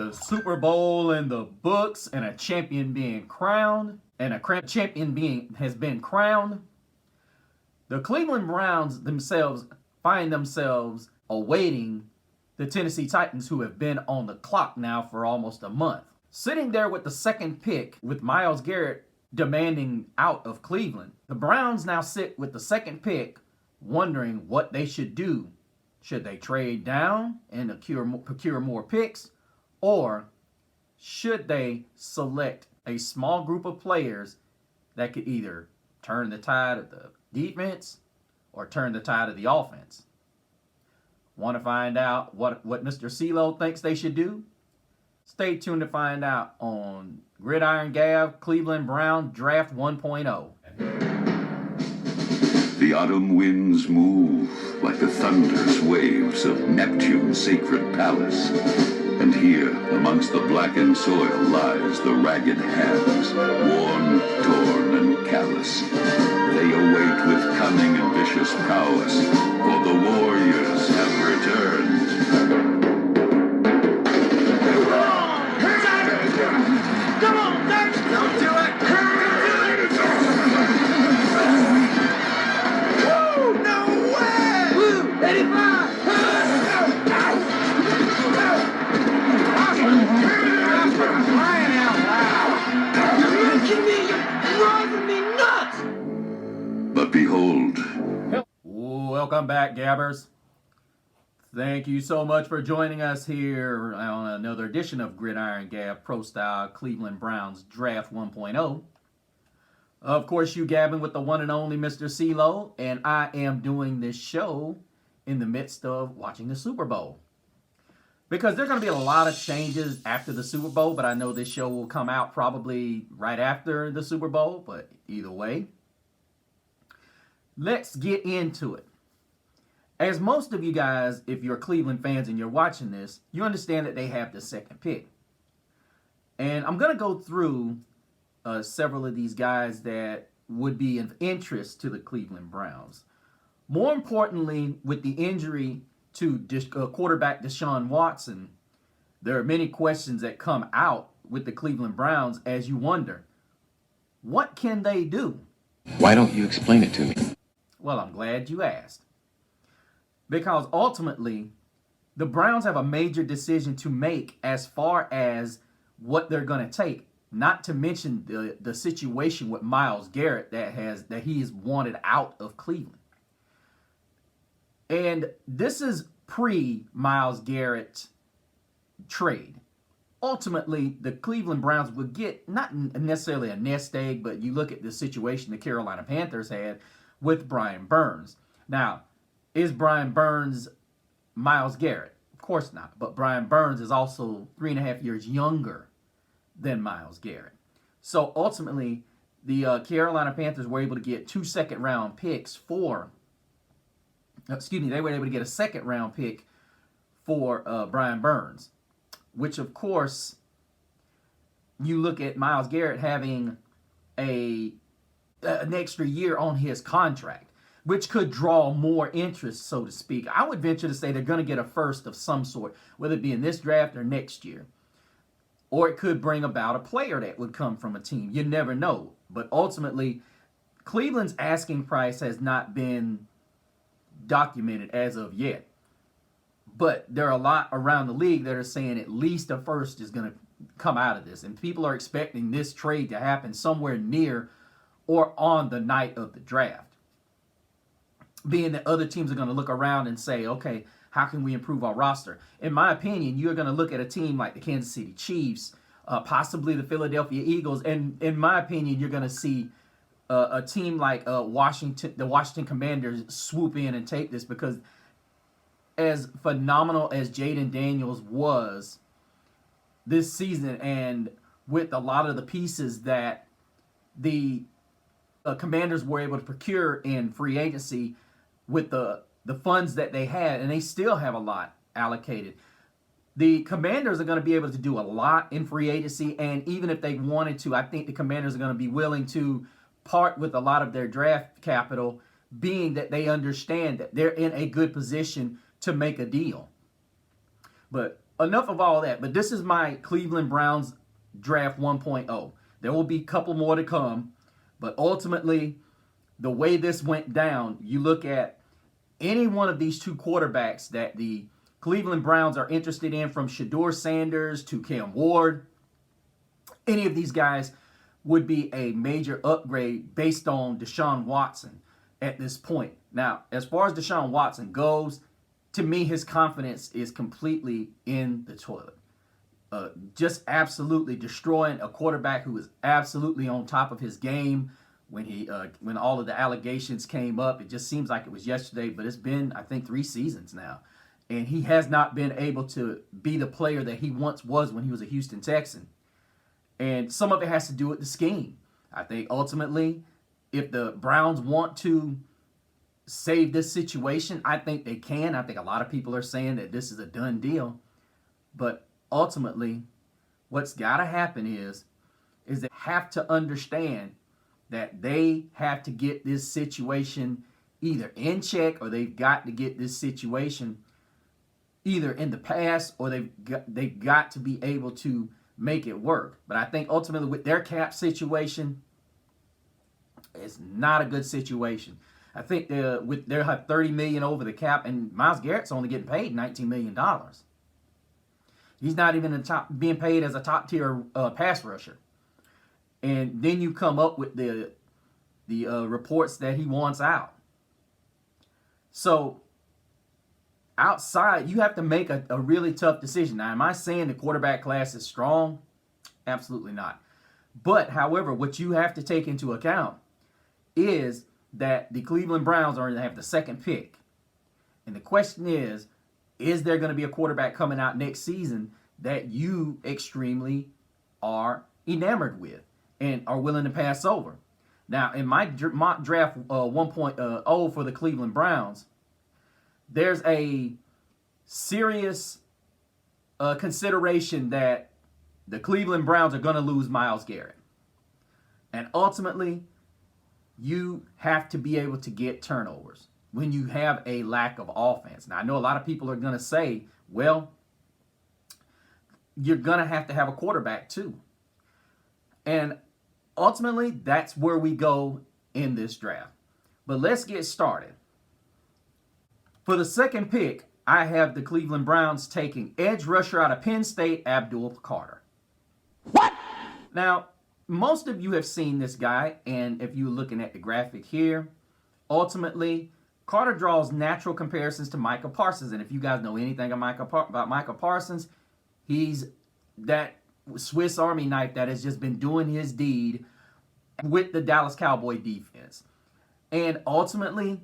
the Super Bowl in the books and a champion being crowned, and has been crowned, the Cleveland Browns themselves find themselves awaiting the Tennessee Titans, who have been on the clock now for almost a month. Sitting there with the second pick, with Myles Garrett demanding out of Cleveland, the Browns now sit with the second pick, wondering what they should do. Should they trade down and procure more picks, or should they select a small group of players that could either turn the tide of the defense or turn the tide of the offense? Want to find out what Mr. CeeLo thinks they should do? Stay tuned to find out on Gridiron Gab Cleveland Brown Draft 1.0. The autumn winds move like the thunderous waves of Neptune's sacred palace. And here, amongst the blackened soil, lies the ragged hands, worn, torn, and callous. They await with cunning and vicious prowess, for the warriors have returned. Come on, Dutch! Don't do it! Woo! No way! Woo! 85! Crying out loud! You're making me, you're driving me nuts! But behold. Welcome back, Gabbers. Thank you so much for joining us here on another edition of Gridiron Gab Pro Style Cleveland Browns Draft 1.0. Of course, you gabbing with the one and only Mr. CeeLo, and I am doing this show in the midst of watching the Super Bowl. Because there's going to be a lot of changes after the Super Bowl, but I know this show will come out probably right after the Super Bowl, but either way, let's get into it. As most of you guys, if you're Cleveland fans and you're watching this, you understand that they have the second pick. And I'm going to go through several of these guys that would be of interest to the Cleveland Browns. More importantly, with the injury to quarterback Deshaun Watson, there are many questions that come out with the Cleveland Browns as you wonder, what can they do? Why don't you explain it to me? Well, I'm glad you asked. Because ultimately, the Browns have a major decision to make as far as what they're going to take. Not to mention the situation with Myles Garrett that he is wanted out of Cleveland. And this is pre-Myles Garrett trade. Ultimately, the Cleveland Browns would get not necessarily a nest egg, but you look at the situation the Carolina Panthers had with Brian Burns. Now, is Brian Burns Myles Garrett? Of course not. But Brian Burns is also 3.5 years younger than Myles Garrett. So ultimately, the Carolina Panthers were able to get 2 second-round picks they were able to get a second-round pick for Brian Burns, which, of course, you look at Myles Garrett having an extra year on his contract, which could draw more interest, so to speak. I would venture to say they're going to get a first of some sort, whether it be in this draft or next year. Or it could bring about a player that would come from a team. You never know. But ultimately, Cleveland's asking price has not been documented as of yet. But there are a lot around the league that are saying at least a first is going to come out of this. And people are expecting this trade to happen somewhere near or on the night of the draft. Being that other teams are going to look around and say, okay, how can we improve our roster? In my opinion, you're going to look at a team like the Kansas City Chiefs, possibly the Philadelphia Eagles, and in my opinion, you're going to see a team like the Washington Commanders swoop in and take this, because as phenomenal as Jaden Daniels was this season, and with a lot of the pieces that the Commanders were able to procure in free agency with the funds that they had, and they still have a lot allocated. The Commanders are going to be able to do a lot in free agency, and even if they wanted to, I think the Commanders are going to be willing to part with a lot of their draft capital, being that they understand that they're in a good position to make a deal. But enough of all that. But this is my Cleveland Browns draft 1.0. There will be a couple more to come. But ultimately, the way this went down, you look at any one of these two quarterbacks that the Cleveland Browns are interested in, from Shedeur Sanders to Cam Ward, any of these guys would be a major upgrade based on Deshaun Watson at this point. Now, as far as Deshaun Watson goes, to me, his confidence is completely in the toilet. Just absolutely destroying a quarterback who is absolutely on top of his game. When all of the allegations came up, it just seems like it was yesterday, but it's been, I think, 3 seasons now. And he has not been able to be the player that he once was when he was a Houston Texan. And some of it has to do with the scheme. I think ultimately, if the Browns want to save this situation, I think they can. I think a lot of people are saying that this is a done deal. But ultimately, what's got to happen is they have to understand that they have to get this situation either in check, or they've got to get this situation either in the past, or they've got to be able to make it work. But I think ultimately with their cap situation, it's not a good situation. I think they have $30 million over the cap, and Myles Garrett's only getting paid $19 million. He's not even being paid as a top tier pass rusher. And then you come up with the reports that he wants out. So outside, you have to make a really tough decision. Now, am I saying the quarterback class is strong? Absolutely not. But, however, what you have to take into account is that the Cleveland Browns are going to have the second pick. And the question is there going to be a quarterback coming out next season that you extremely are enamored with and are willing to pass over? Now, in my mock draft 1.0 for the Cleveland Browns, there's a serious consideration that the Cleveland Browns are going to lose Myles Garrett. And ultimately, you have to be able to get turnovers when you have a lack of offense. Now, I know a lot of people are going to say, well, you're going to have a quarterback too. And ultimately, that's where we go in this draft. But let's get started. For the second pick, I have the Cleveland Browns taking edge rusher out of Penn State, Abdul Carter. What? Now, most of you have seen this guy, and if you're looking at the graphic here, ultimately, Carter draws natural comparisons to Micah Parsons. And if you guys know anything about Micah Parsons, he's that Swiss Army knife that has just been doing his deed with the Dallas Cowboy defense. And ultimately,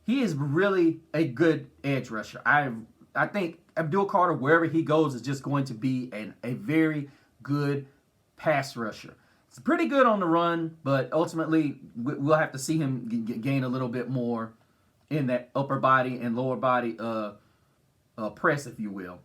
he is really a good edge rusher. I think Abdul Carter, wherever he goes, is just going to be a very good pass rusher. It's pretty good on the run, but ultimately we'll have to see him gain a little bit more in that upper body and lower body press, if you will.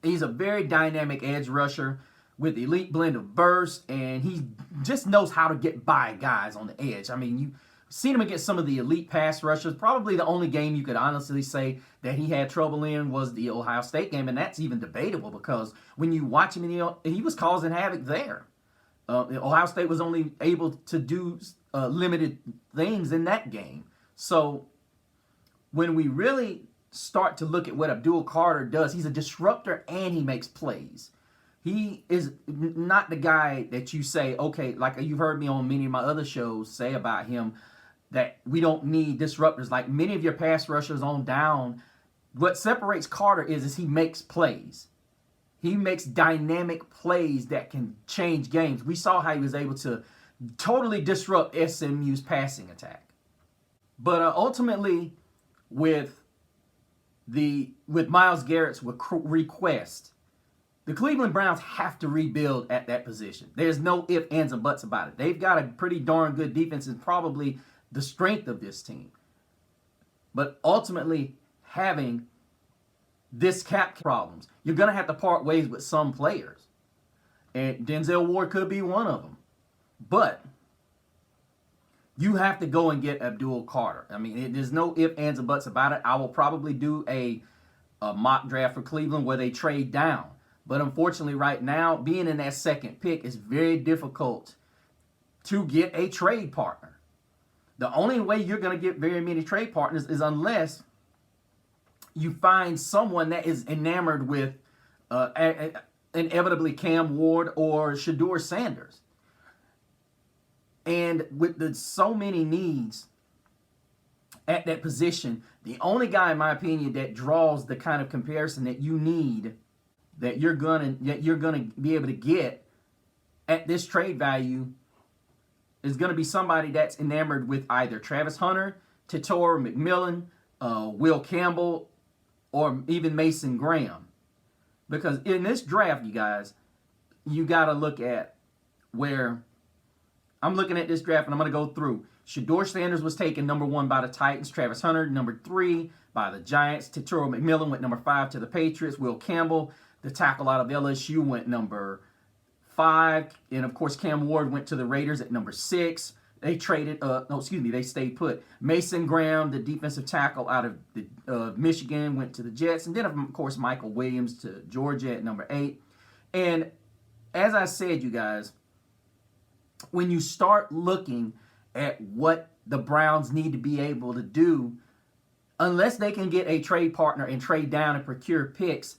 He's a very dynamic edge rusher with elite blend of burst, and he just knows how to get by guys on the edge. I mean, you've seen him against some of the elite pass rushers. Probably the only game you could honestly say that he had trouble in was the Ohio State game, and that's even debatable because when you watch him, he was causing havoc there. Ohio State was only able to do limited things in that game. So when we really start to look at what Abdul Carter does, he's a disruptor and he makes plays. He is not the guy that you say, okay, like you've heard me on many of my other shows say about him, that we don't need disruptors. Like many of your pass rushers on down, what separates Carter is he makes plays. He makes dynamic plays that can change games. We saw how he was able to totally disrupt SMU's passing attack. But ultimately, with Myles Garrett's request, the Cleveland Browns have to rebuild at that position. There's no ifs, ands, and buts about it. They've got a pretty darn good defense and probably the strength of this team. But ultimately, having this cap problems, you're going to have to part ways with some players. And Denzel Ward could be one of them. But you have to go and get Abdul Carter. I mean, there's no ifs, ands, and buts about it. I will probably do a a mock draft for Cleveland where they trade down. But unfortunately, right now, being in that second pick is very difficult to get a trade partner. The only way you're going to get very many trade partners is unless you find someone that is enamored with inevitably Cam Ward or Shedeur Sanders. And with so many needs at that position, the only guy, in my opinion, that draws the kind of comparison that you need, that you're gonna be able to get at this trade value, is going to be somebody that's enamored with either Travis Hunter, Tetairoa McMillan, Will Campbell, or even Mason Graham. Because in this draft, you guys, you got to look at where I'm looking at this draft, and I'm going to go through. Shedeur Sanders was taken number 1 by the Titans. Travis Hunter, number 3 by the Giants. Tetairoa McMillan went number 5 to the Patriots. Will Campbell, the tackle out of LSU, went number 5. And, of course, Cam Ward went to the Raiders at number 6. They they stayed put. Mason Graham, the defensive tackle out of Michigan, went to the Jets. And then, of course, Michael Williams to Georgia at number 8. And as I said, you guys, when you start looking at what the Browns need to be able to do, unless they can get a trade partner and trade down and procure picks,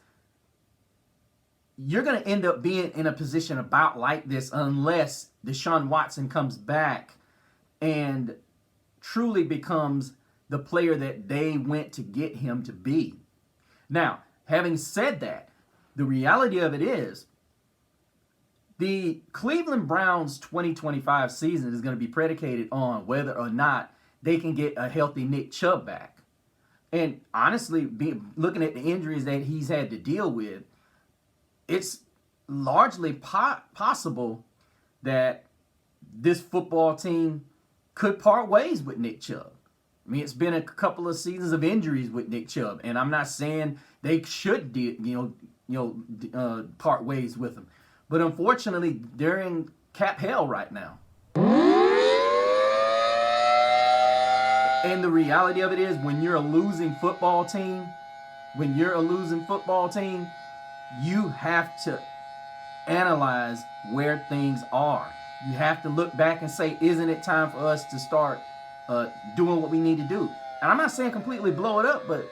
you're going to end up being in a position about like this unless Deshaun Watson comes back and truly becomes the player that they went to get him to be. Now, having said that, the reality of it is the Cleveland Browns 2025 season is going to be predicated on whether or not they can get a healthy Nick Chubb back. And honestly, looking at the injuries that he's had to deal with, it's largely possible that this football team could part ways with Nick Chubb. I mean, it's been a couple of seasons of injuries with Nick Chubb, and I'm not saying they should, part ways with him. But unfortunately, they're in cap hell right now. And the reality of it is, when you're a losing football team, you have to analyze where things are. You have to look back and say, isn't it time for us to start doing what we need to do? And I'm not saying completely blow it up, but,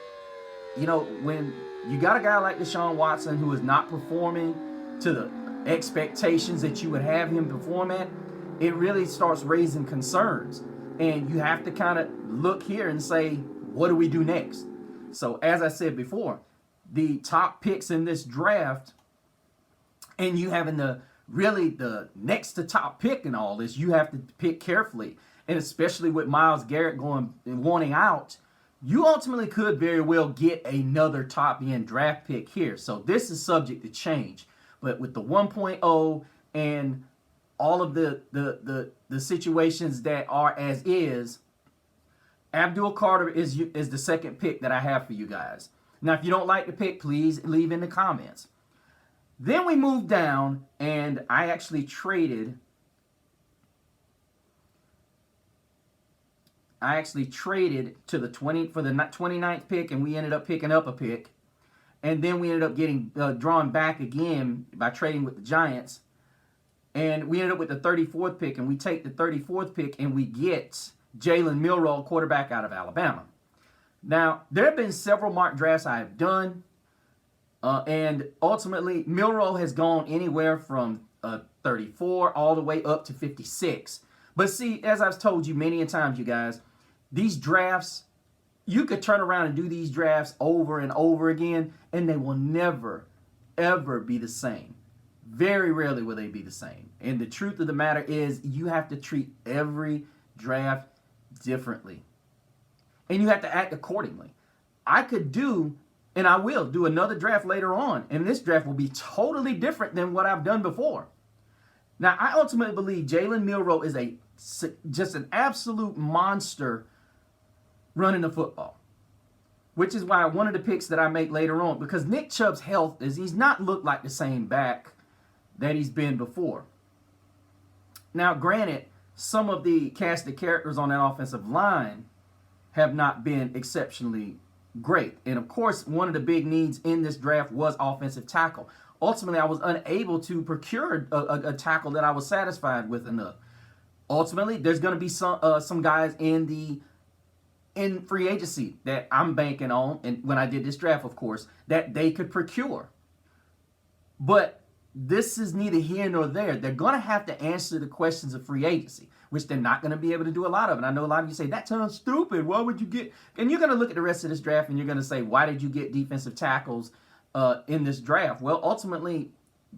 when you got a guy like Deshaun Watson who is not performing to the expectations that you would have him perform at, it really starts raising concerns. And you have to kind of look here and say, what do we do next? So as I said before, the top picks in this draft, and you having the next to top pick in all this, you have to pick carefully. And especially with Myles Garrett going and wanting out, you ultimately could very well get another top end draft pick here. So this is subject to change. But with the 1.0 and all of the situations that are as is, Abdul Carter is the second pick that I have for you guys. Now, if you don't like the pick, please leave in the comments. Then we moved down, and I actually traded. To the 29th pick, and we ended up picking up a pick. And then we ended up getting drawn back again by trading with the Giants. And we ended up with the 34th pick, and we take the 34th pick, and we get Jalen Milroe, quarterback out of Alabama. Now, there have been several mock drafts I have done, and ultimately, Milroe has gone anywhere from 34 all the way up to 56. But see, as I've told you many a times, you guys, these drafts, you could turn around and do these drafts over and over again, and they will never, ever be the same. Very rarely will they be the same. And the truth of the matter is, you have to treat every draft differently. And you have to act accordingly. I could do, and I will do another draft later on, and this draft will be totally different than what I've done before. Now, I ultimately believe Jalen Milroe is just an absolute monster running the football, which is why one of the picks that I make later on, because Nick Chubb's health he's not looked like the same back that he's been before. Now, granted, some of the cast of characters on that offensive line have not been exceptionally great. And of course, one of the big needs in this draft was offensive tackle. Ultimately, I was unable to procure a tackle that I was satisfied with enough. Ultimately, there's going to be some guys in free agency that I'm banking on, and when I did this draft, of course, that they could procure. But this is neither here nor there. They're going to have to answer the questions of free agency, which they're not going to be able to do a lot of. And I know a lot of you say, that sounds stupid. Why would you get... And you're going to look at the rest of this draft and you're going to say, why did you get defensive tackles in this draft? Well, ultimately,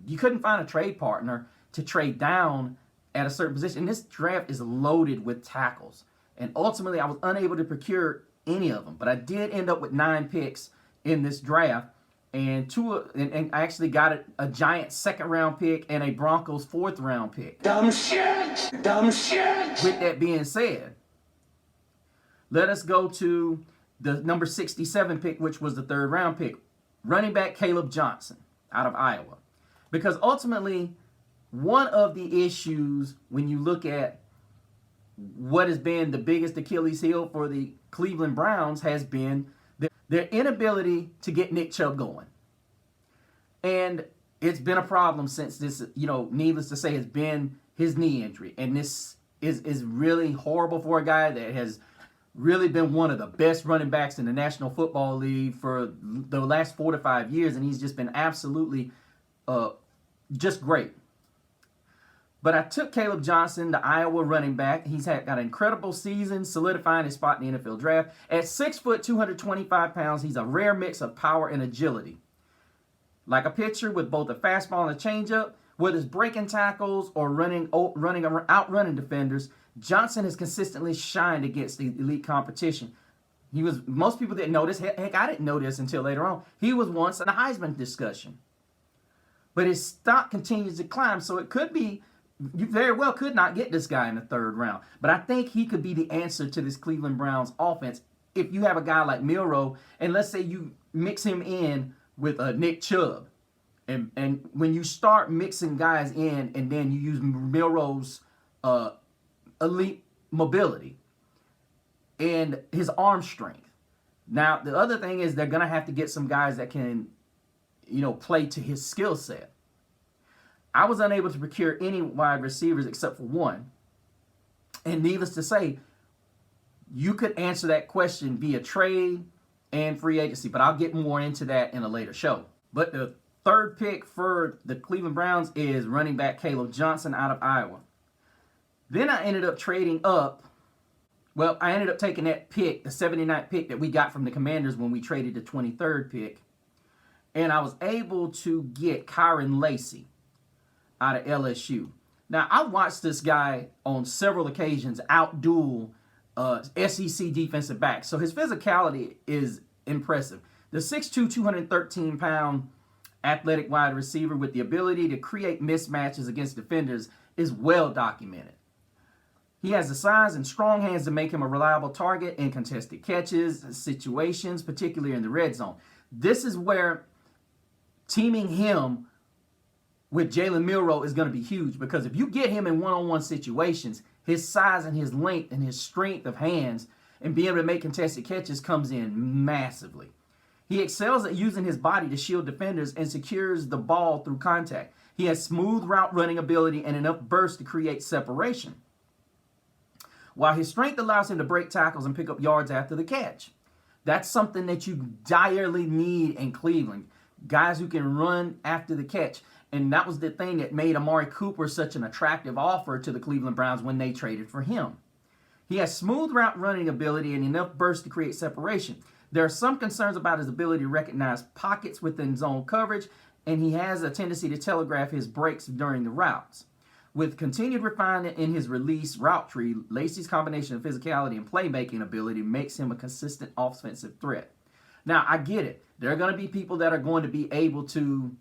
you couldn't find a trade partner to trade down at a certain position. And this draft is loaded with tackles. And ultimately, I was unable to procure any of them. But I did end up with 9 picks in this draft. And I actually got a Giants 2nd round pick and a Broncos 4th round pick. Dumb shit! Dumb shit! With that being said, let us go to the number 67 pick, which was the 3rd round pick. Running back Caleb Johnson out of Iowa. Because ultimately, one of the issues when you look at what has been the biggest Achilles heel for the Cleveland Browns has been their inability to get Nick Chubb going. And it's been a problem since this, needless to say, has been his knee injury. And this is really horrible for a guy that has really been one of the best running backs in the National Football League for the last 4 to 5 years. And he's just been absolutely just great. But I took Caleb Johnson, the Iowa running back. He's got an incredible season, solidifying his spot in the NFL draft. At 6 foot, 225 pounds, he's a rare mix of power and agility. Like a pitcher with both a fastball and a changeup, whether it's breaking tackles or outrunning defenders, Johnson has consistently shined against the elite competition. Most people didn't know this. Heck, I didn't know this until later on. He was once in a Heisman discussion. But his stock continues to climb, so it could be, you very well could not get this guy in the 3rd round. But I think he could be the answer to this Cleveland Browns offense if you have a guy like Milroe, and let's say you mix him in with Nick Chubb. And when you start mixing guys in and then you use Milroe's elite mobility and his arm strength. Now, the other thing is they're going to have to get some guys that can, play to his skill set. I was unable to procure any wide receivers except for one. And needless to say, you could answer that question via trade and free agency, but I'll get more into that in a later show. But the 3rd pick for the Cleveland Browns is running back Caleb Johnson out of Iowa. Then I ended up trading up. Well, I ended up taking that pick, the 79th pick that we got from the Commanders when we traded the 23rd pick. And I was able to get Kyron Lacy out of LSU. Now, I watched this guy on several occasions outduel SEC defensive backs. So his physicality is impressive. The 6'2", 213-pound athletic wide receiver with the ability to create mismatches against defenders is well documented. He has the size and strong hands to make him a reliable target in contested catches, situations, particularly in the red zone. This is where teaming him with Jalen Milroe is going to be huge, because if you get him in one-on-one situations, his size and his length and his strength of hands and being able to make contested catches comes in massively. He excels at using his body to shield defenders and secures the ball through contact. He has smooth route running ability and enough burst to create separation, while his strength allows him to break tackles and pick up yards after the catch. That's something that you direly need in Cleveland. Guys who can run after the catch. And that was the thing that made Amari Cooper such an attractive offer to the Cleveland Browns when they traded for him. He has smooth route running ability and enough burst to create separation. There are some concerns about his ability to recognize pockets within zone coverage, and he has a tendency to telegraph his breaks during the routes. With continued refinement in his release route tree, Lacy's combination of physicality and playmaking ability makes him a consistent offensive threat. Now, I get it. There are going to be people that are going to be able to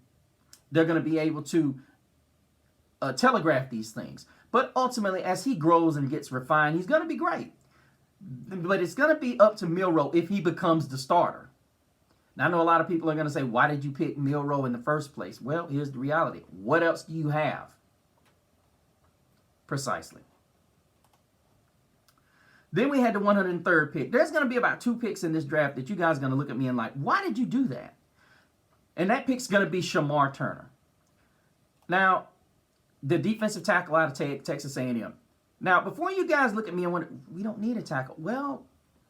telegraph these things. But ultimately, as he grows and gets refined, he's going to be great. But it's going to be up to Milroe if he becomes the starter. Now, I know a lot of people are going to say, why did you pick Milroe in the first place? Well, here's the reality. What else do you have? Precisely. Then we had the 103rd pick. There's going to be about 2 picks in this draft that you guys are going to look at me and like, why did you do that? And that pick's going to be Shamar Turner. Now, the defensive tackle out of Texas A&M. Now, before you guys look at me and wonder, we don't need a tackle. Well,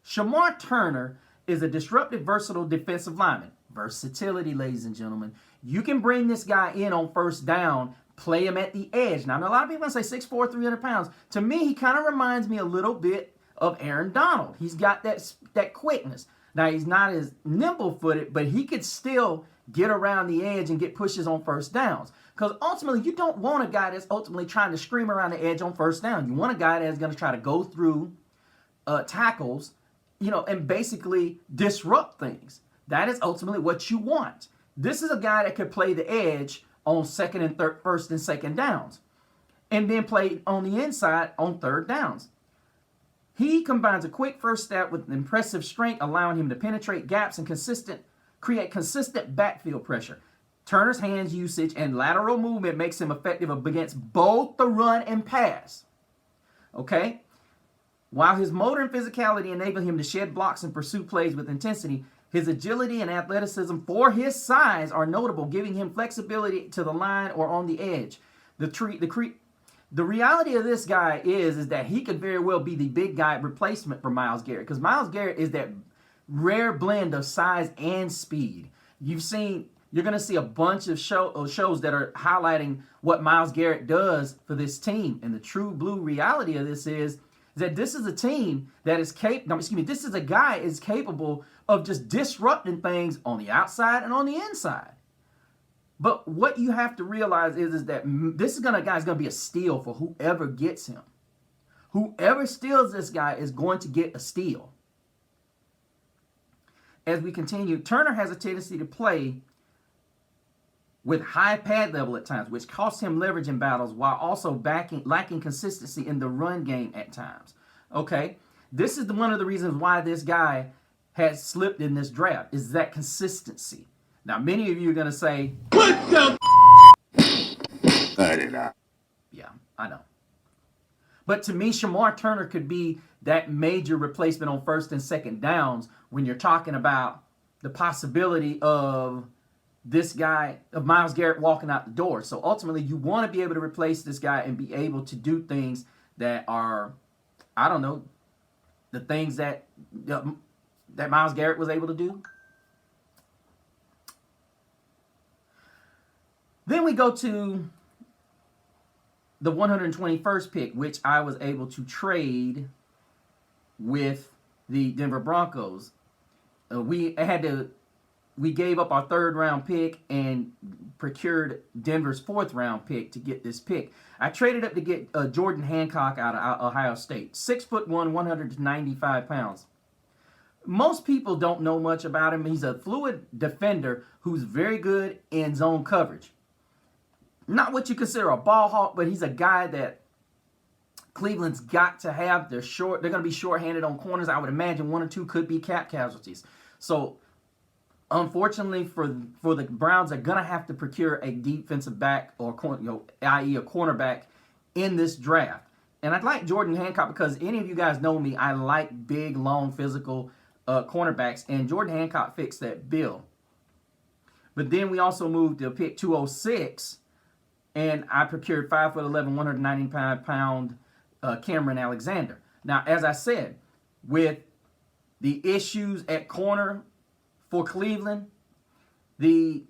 Shamar Turner is a disruptive, versatile defensive lineman. Versatility, ladies and gentlemen. You can bring this guy in on first down, play him at the edge. Now, I know a lot of people say 6'4", 300 pounds. To me, he kind of reminds me a little bit of Aaron Donald. He's got that quickness. Now, he's not as nimble-footed, but he could still get around the edge and get pushes on first downs. Because ultimately, you don't want a guy that's ultimately trying to scream around the edge on first down. You want a guy that's going to try to go through tackles, and basically disrupt things. That is ultimately what you want. This is a guy that could play the edge on first and second downs, and then play on the inside on third downs. He combines a quick first step with impressive strength, allowing him to penetrate gaps and create consistent backfield pressure. Turner's hands usage and lateral movement makes him effective against both the run and pass. Okay? While his motor and physicality enable him to shed blocks and pursue plays with intensity, his agility and athleticism for his size are notable, giving him flexibility to the line or on the edge. The reality of this guy is that he could very well be the big guy replacement for Myles Garrett, because Myles Garrett is that rare blend of size and speed. You're going to see a bunch of shows that are highlighting what Myles Garrett does for this team. And the true blue reality of this is that this is a team that is this is a guy is capable of just disrupting things on the outside and on the inside. But what you have to realize is that this guy's going to be a steal for whoever gets him. Whoever steals this guy is going to get a steal. As we continue, Turner has a tendency to play with high pad level at times, which costs him leverage in battles while also lacking consistency in the run game at times. Okay? This is one of the reasons why this guy has slipped in this draft, is that consistency. Now, many of you are going to say, What the Cut it out. yeah, I know. But to me, Shamar Turner could be that major replacement on first and second downs when you're talking about the possibility of this guy, of Myles Garrett walking out the door. So ultimately, you want to be able to replace this guy and be able to do things that are, I don't know, the things that Myles Garrett was able to do. Then we go to the 121st pick, which I was able to trade with the Denver Broncos. We gave up our 3rd round pick and procured Denver's 4th round pick to get this pick. I traded up to get Jordan Hancock out of Ohio State. 6'1", 195 pounds. Most people don't know much about him. He's a fluid defender who's very good in zone coverage. Not what you consider a ball hawk, but he's a guy that Cleveland's got to have. They're going to be short-handed on corners. I would imagine 1 or 2 could be cap casualties. So, unfortunately for the Browns, they're going to have to procure a defensive back or i.e. a cornerback in this draft. And I'd like Jordan Hancock because any of you guys know me. I like big, long, physical cornerbacks, and Jordan Hancock fits that bill. But then we also moved to pick 206. And I procured 5'11", 195-pound Cameron Alexander. Now, as I said, with the issues at corner for Cleveland, the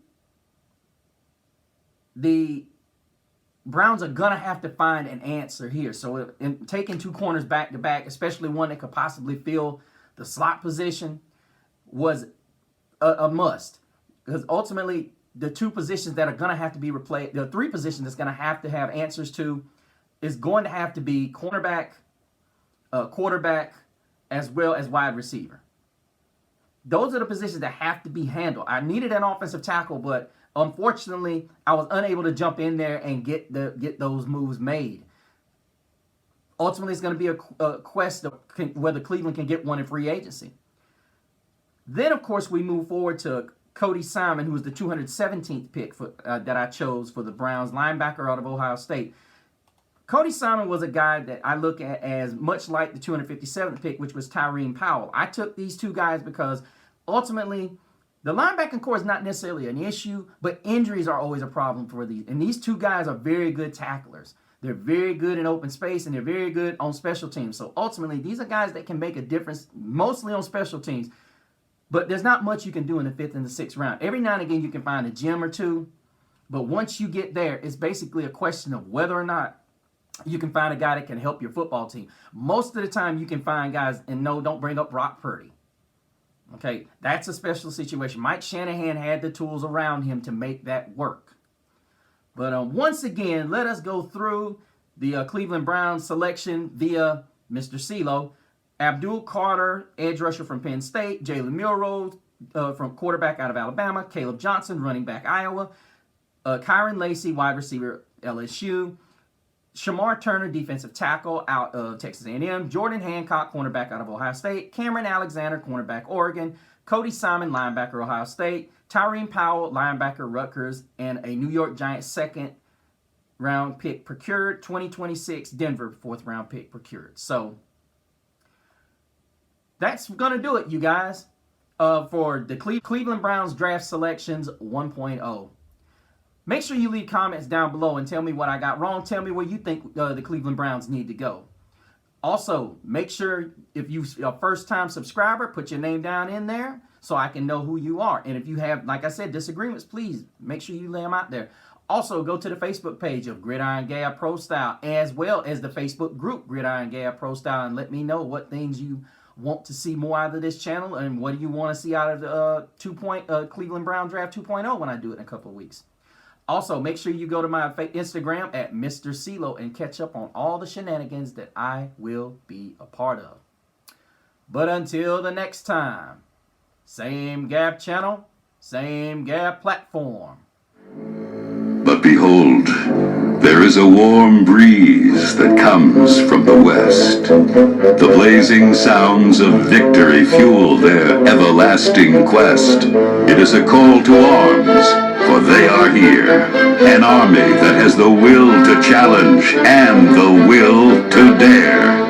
Browns are going to have to find an answer here. So in taking 2 corners back-to-back, especially one that could possibly fill the slot position, was a must. Because ultimately, the 2 positions that are going to have to be replaced, the 3 positions that's going to have answers to, is going to have to be cornerback, quarterback, as well as wide receiver. Those are the positions that have to be handled. I needed an offensive tackle, but unfortunately, I was unable to jump in there and get those moves made. Ultimately, it's going to be a quest of whether Cleveland can get one in free agency. Then, of course, we move forward to Cody Simon, who was the 217th pick that I chose for the Browns, linebacker out of Ohio State. Cody Simon was a guy that I look at as much like the 257th pick, which was Tyreen Powell. I took these two guys because ultimately the linebacking core is not necessarily an issue, but injuries are always a problem for these. And these two guys are very good tacklers. They're very good in open space, and they're very good on special teams. So ultimately, these are guys that can make a difference, mostly on special teams. But there's not much you can do in the 5th and the 6th round. Every now and again, you can find a gem or two. But once you get there, it's basically a question of whether or not you can find a guy that can help your football team. Most of the time, you can find guys, and no, don't bring up Brock Purdy. Okay, that's a special situation. Mike Shanahan had the tools around him to make that work. But once again, let us go through the Cleveland Browns selection via Mr. CeeLo. Abdul Carter, edge rusher from Penn State. Jalen Milroe, from quarterback out of Alabama. Caleb Johnson, running back Iowa. Kyron Lacey, wide receiver LSU. Shamar Turner, defensive tackle out of Texas A&M. Jordan Hancock, cornerback out of Ohio State. Cameron Alexander, cornerback Oregon. Cody Simon, linebacker Ohio State. Tyreen Powell, linebacker Rutgers. And a New York Giants 2nd round pick procured. 2026 Denver 4th round pick procured. So that's going to do it, you guys, for the Cleveland Browns draft selections 1.0. Make sure you leave comments down below and tell me what I got wrong. Tell me where you think the Cleveland Browns need to go. Also, make sure if you're a first-time subscriber, put your name down in there so I can know who you are. And if you have, like I said, disagreements, please make sure you lay them out there. Also, go to the Facebook page of Gridiron Gab Pro Style, as well as the Facebook group Gridiron Gab Pro Style, and let me know what things you want to see more out of this channel and what do you want to see out of the Cleveland Brown Draft 2.0 when I do it in a couple of weeks. Also, make sure you go to my Instagram at Mr. CeeLo and catch up on all the shenanigans that I will be a part of. But until the next time, same Gab channel, same Gab platform. But behold, there is a warm breeze that comes from the west. The blazing sounds of victory fuel their everlasting quest. It is a call to arms, for they are here, an army that has the will to challenge and the will to dare.